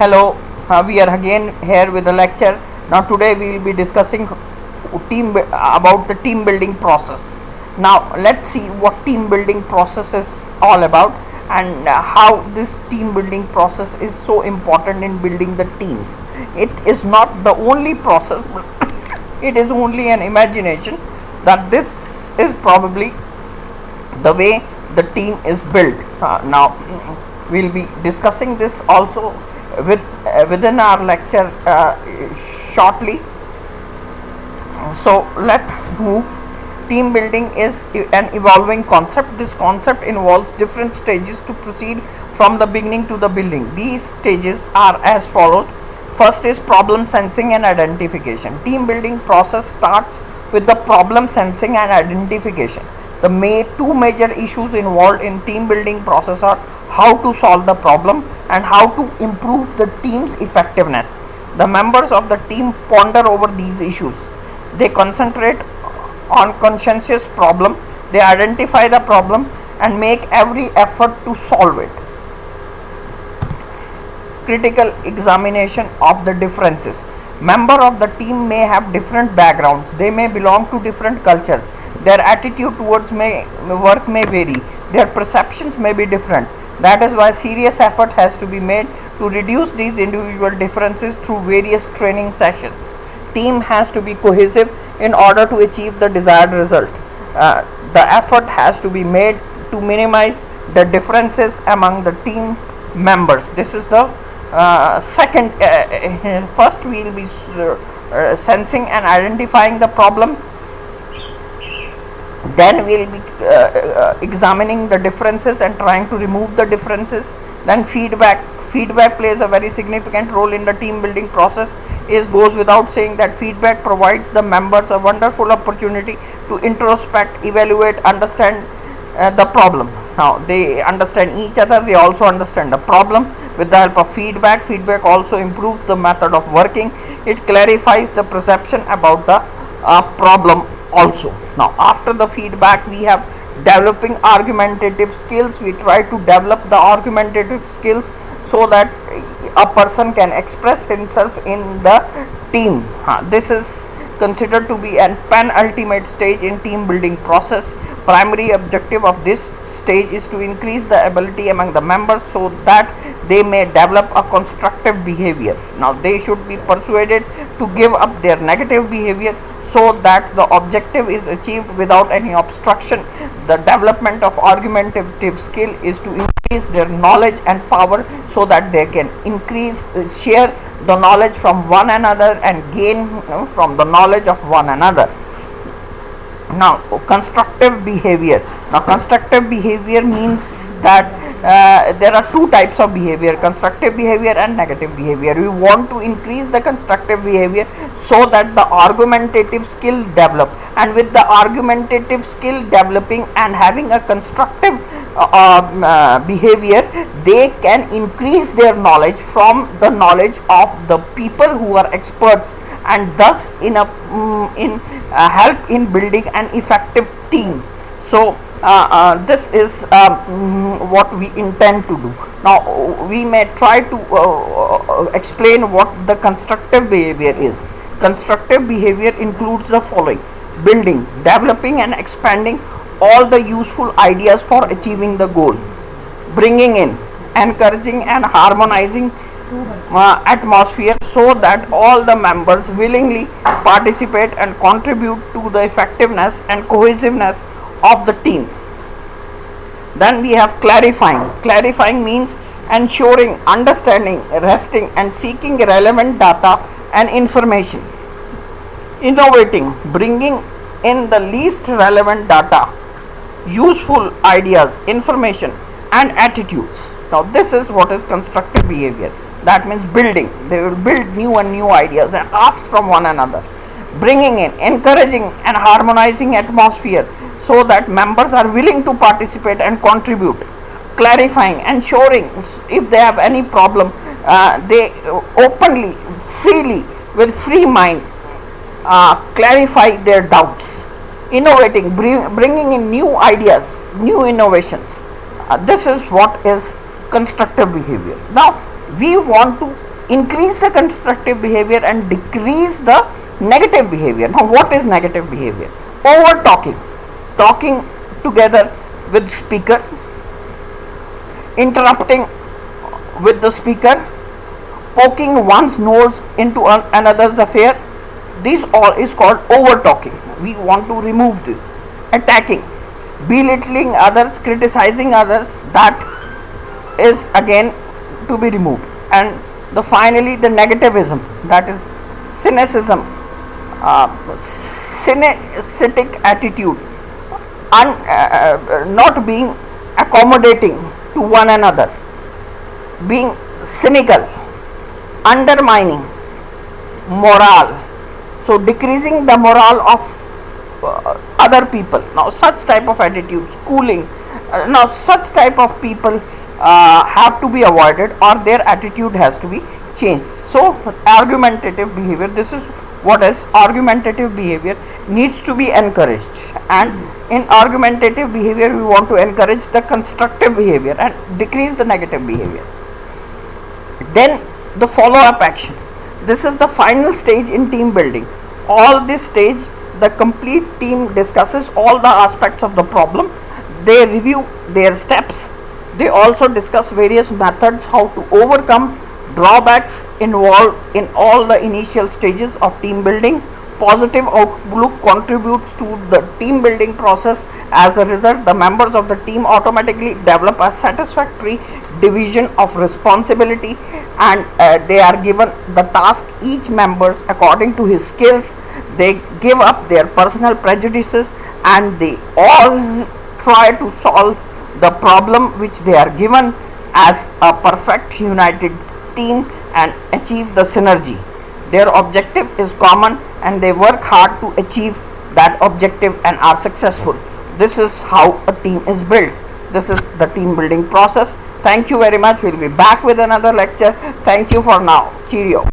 Hello, we are again here with a lecture. Now today we will be discussing about the team building process. Now let's see what team building process is all about and how this team building process is so important in building the teams. It is not the only process, but it is only an imagination that this is probably the way the team is built. Now we'll be discussing this also within our lecture shortly. So let's move. Team building is an evolving concept. This concept involves different stages to proceed from the beginning to the building. These stages are as follows. First is problem sensing and identification. Team building process starts with the problem sensing and identification. The two major issues involved in team building process are how to solve the problem and how to improve the team's effectiveness. The members of the team ponder over these issues. They concentrate on conscientious problem, they identify the problem and make every effort to solve it. Critical examination of the differences. Member of the team may have different backgrounds, they may belong to different cultures, their attitude towards work may vary, their perceptions may be different. That is why serious effort has to be made to reduce these individual differences through various training sessions. Team has to be cohesive in order to achieve the desired result. The effort has to be made to minimize the differences among the team members. This is the second. First we will be sensing and identifying the problem. Then we will be examining the differences and trying to remove the differences. Then feedback plays a very significant role in the team building process. It goes without saying that feedback provides the members a wonderful opportunity to introspect, evaluate, understand the problem. Now they understand each other, they also understand the problem. With the help of feedback also improves the method of working. It clarifies the perception about the problem also. Now after the feedback we have developing argumentative skills. We try to develop the argumentative skills so that a person can express himself in the team. This is considered to be an penultimate stage in team building process. Primary objective of this stage is to increase the ability among the members so that they may develop a constructive behavior. Now they should be persuaded to give up their negative behavior so that the objective is achieved without any obstruction. The development of argumentative skill is to increase their knowledge and power so that they can share the knowledge from one another and gain from the knowledge of one another. Now constructive behavior. Now constructive behavior means that there are two types of behavior, constructive behavior and negative behavior. We want to increase the constructive behavior so that the argumentative skill develop, and with the argumentative skill developing and having a constructive behavior, they can increase their knowledge from the knowledge of the people who are experts, and thus help in building an effective team. So this is what we intend to do. Now we may try to explain what the constructive behavior is. Constructive behavior includes the following: building, developing and expanding all the useful ideas for achieving the goal; bringing in, encouraging and harmonizing atmosphere so that all the members willingly participate and contribute to the effectiveness and cohesiveness of the team. Then we have clarifying. Clarifying means ensuring, understanding, resting and seeking relevant data and information. Innovating, bringing in the least relevant data, useful ideas, information and attitudes. Now this is what is constructive behavior. That means building. They will build new ideas and ask from one another. Bringing in, encouraging and harmonizing atmosphere so that members are willing to participate and contribute. Clarifying, ensuring if they have any problem, they openly, freely, with free mind clarify their doubts. Innovating, bringing in new ideas, new innovations. This is what is constructive behavior. Now we want to increase the constructive behavior and decrease the negative behavior. Now, what is negative behavior? Over talking together with speaker, interrupting with the speaker, poking one's nose into another's affair. This all is called over talking. We want to remove this. Attacking, belittling others, criticizing others, that is again to be removed. And finally the negativism, that is cynicism, cynicistic attitude, not being accommodating to one another, being cynical, undermining morale, so decreasing the morale of other people. Now such type of attitudes, cooling, now such type of people have to be avoided, or their attitude has to be changed. So argumentative behavior, this is what is argumentative behavior, needs to be encouraged. And in argumentative behavior we want to encourage the constructive behavior and decrease the negative behavior. Then the follow-up action, this is the final stage in team building. All this stage the complete team discusses all the aspects of the problem, they review their steps, they also discuss various methods how to overcome drawbacks involved in all the initial stages of team building. Positive outlook contributes to the team building process. As a result, the members of the team automatically develop a satisfactory division of responsibility, and they are given the task, each members according to his skills. They give up their personal prejudices and they all try to solve the problem which they are given as a perfect united team and achieve the synergy. Their objective is common and they work hard to achieve that objective and are successful. This is how a team is built. This is the team building process. Thank you very much. We'll be back with another lecture. Thank you for now. Cheerio.